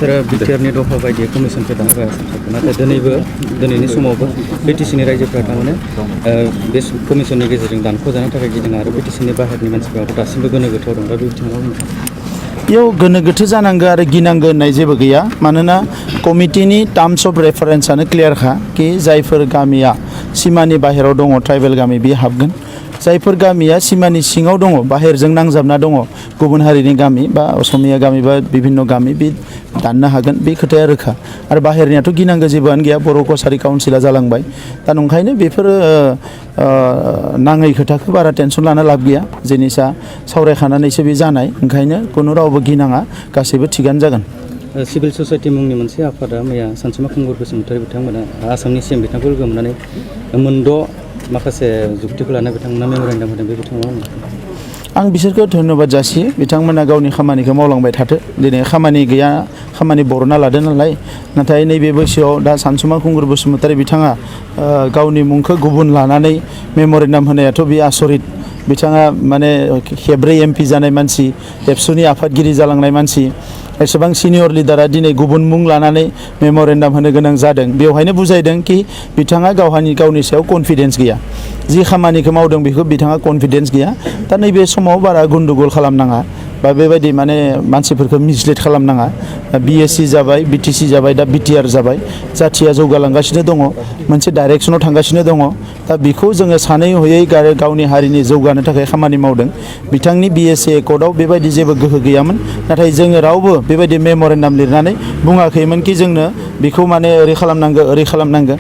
बिसोरो BTR नि दफा बायदि कमिसनखौ दाहोबाय नाथाय दिनैनि समावबो BTCनि रायजोफोरा थारमाने बे कमिसननि गेजेरजों दानख'जानो थाखाय गिदों आरो BTCनि बाहेरनि मानसिफोराबो दासिमबो गोनो गोथोआव दं दा बे बिथिङाव बेयाव गोनो गोथो जानांगौ आरो गिनांगौ होननाय जेबो गैया मानोना कमिटिनि टार्म्स अफ रेफारेन्सआनो क्लियारखा कि जायफोर गामिया सिमानि बाहेराव दङ ट्राइबेल गामि बे हाबगोन जायफोर गामिया सिमानि सिङाव दङ बाहेरजों नांजाबना दङ गुबुन हारिनि गामि बा असमिया गामि बा बिभिन्न गामि बे दाननो हागोन बे खोथाया रोखा आरो बाहेरनियाथ' गिनांगौ जेबोआनो गैया बर' कसारि काउन्सिला जालांबाय दा नंखायनो बेफोरो नाङै खोथाखौ बारा टेनसन लानो लाब गैया जिनिसा सावरायखानानैसो बे जानाय ओंखायनो खुनु रावबो गिनाङा गासैबो थिगानो जागोन सिभिल ससाइटि मुंनि मोनसे आफादा मैया सानसुमा खुंगुर बसुमतारी बिथांमोना आसामनि सिएम बिथांखौ लोगो मोननानै मोनद' माखासे जुक्तिखौ लाना बिथांमोना मेम'रेन्डाम होदों बे बिथाङाव आं बिसोरखौ धन्यबाद जासियो बिथांमोना गावनि खामानिखौ मावलांबाय थाथो दिनै खामानि गैया खामानि बरना लादों नालाय नाथाय नैबे बैसोआव दा सानसुमा खुंगुर बसुमतारी बिथाङा गावनि मुंखौ गुबुन लानानै मेम'रेन्डाम होनायाथ' बे आसरित बिथाङा माने खेब्रै MP जानाय मानसि एबसुनि आफादगिरि जालांनाय मानसि एसेबां सिनियर लिडारा दिनै गुबुन मुं लानानै मेम'रेन्डाम होनो गोनां जादों बेवहायनो बुजायदों कि बिथाङा गावनि सायाव कनफिडेन्स गैया जि खामानिखौ मावदों बेखौ बिथाङा कनफिडेन्स गैया दा नैबे समाव बारा गन्डगोल खालामनाङा बा बेबायदि माने मानसिफोरखौ मिसलिड खालामनाङा BSC जाबाय BTC जाबाय दा BTR जाबाय जाथिया जौगालांगासिनो दङ मोनसे डाइरेक्सनाव थांगासिनो दङ दा बेखौ जोङो सानै हयै गावनि हारिनि जौगानो थाखाय खामानि मावदों बिथांनि BSC एकर्डआव बेबायदि जेबो गोहो गैयामोन नाथाय जोङो रावबो बेबायदि मेम'रेन्डाम लिरनानै बुङाखैमोन कि जोंनो बेखौ माने ओरै खालामनांगौ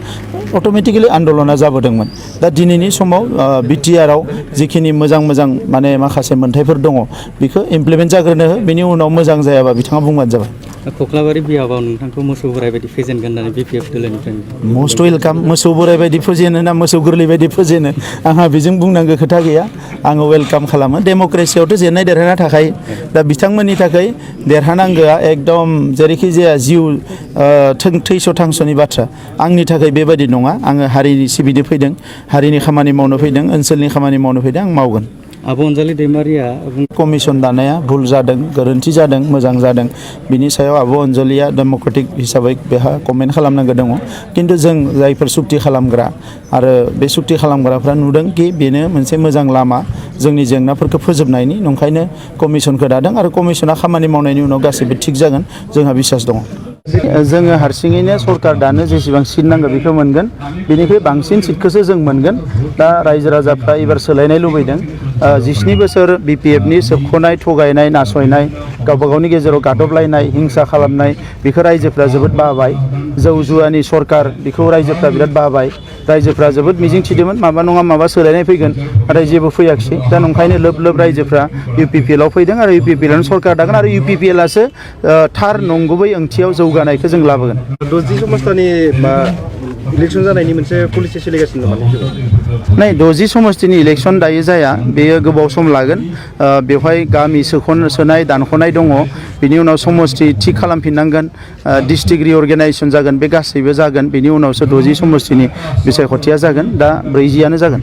अट'मेटिकेलि आन्दलना जाबोदोंमोन दा दिनैनि समाव BTRआव जिखिनि मोजां माने माखासे मोन्थायफोर दङ बेखौ इमप्लिमेन्ट जाग्रोनो हो बेनि उनाव मोजां जायाबा बिथाङा बुंबानो जाबाय कख्लाबारि बियाबाव नोंथांखौ मोसौ बोराय बायदि फेजेनगोन होननानै BPF दोलोनिफ्राय मस्ट वेलकाम मोसौ बोराय बायदि फुजेनो ना मोसौ गोरलै बायदि फुजेनो आंहा बेजों बुंनांगौ खोथा गैया आङो वेलकाम खालामो डेम'क्रेसियावथ' जेननाय देरहाना थाखायो दा बिथांमोननि थाखाय देरहानांगौआ एकदम जेरैखि जाया जिउ थैस' थांस'नि बाथ्रा आंनि थाखाय बेबायदि नङा आङो हारिनि सिबिनो फैदों हारिनि खामानि मावनो फैदों ओनसोलनि खामानि मावनो फैदों आं मावगोन आब' अनजालि दैमारिया कमिसन दानाया भुल जादों गोरोन्थि जादों मोजां जादों बिनि सायाव आब' अनजालिया डेम'क्रेटिक हिसाबै बेहा कमेन्ट खालामनांगौ दङ खिन्थु जों जायफोर सुक्ति खालामग्रा आरो बे सुक्ति खालामग्राफ्रा नुदों कि बेनो मोनसे मोजां लामा जोंनि जेंनाफोरखौ फोजोबनायनि नंखायनो कमिसनखौ दादों आरो कमिसना खामानि मावनायनि उनाव गासैबो थिग जागोन जोंहा बिसास दङ जोङो हारसिङैनो सरकार दानो जेसेबां सिट नांगौ बेखौ मोनगोन बेनिख्रुइ बांसिन सिटखौसो जों मोनगोन दा रायजो राजाफ्रा एबार सोलायनाय लुबैदों 17 बोसोर BPFनि सोबख'नाय थगायनाय नासयनाय गावबा गावनि गेजेराव गादबलायनाय हिंसा खालामनाय बेखौ रायजोफ्रा जोबोद बाबाय जौ जुवानि सरकार बेखौ रायजोफ्रा बिराद बाबाय रायजोफ्रा जोबोद मिजिं थिदोंमोन माबा नङा माबा सोलायनाय फैगोन नाथाय जेबो फैयाखिसै दा नंखायनो लोब रायजोफ्रा UPPLआव फैदों आरो UPPLआनो सरकार दागोन आरो UPPLआसो थार नंगुबै ओंथियाव जौगानायखौ जों लाबोगोन 60 समस्थिनि इलेक्सन जानायनि मोनसे पलिसि सोलिगासिनो नै 60 समस्थिनि इलेक्सन दायो जाया बेयो गोबाव सम लागोन बेवहाय गामि सोनाय दानख'नाय दङ बिनि उनाव समस्ति थिग खालामफिननांगोन डिस्ट्रिक्ट रिअर्गेनाइजेसन जागोन बे गासैबो जागोन बिनि उनावसो 60 समस्थिनि बिसायख'थिया जागोन दा 40आनो जागोन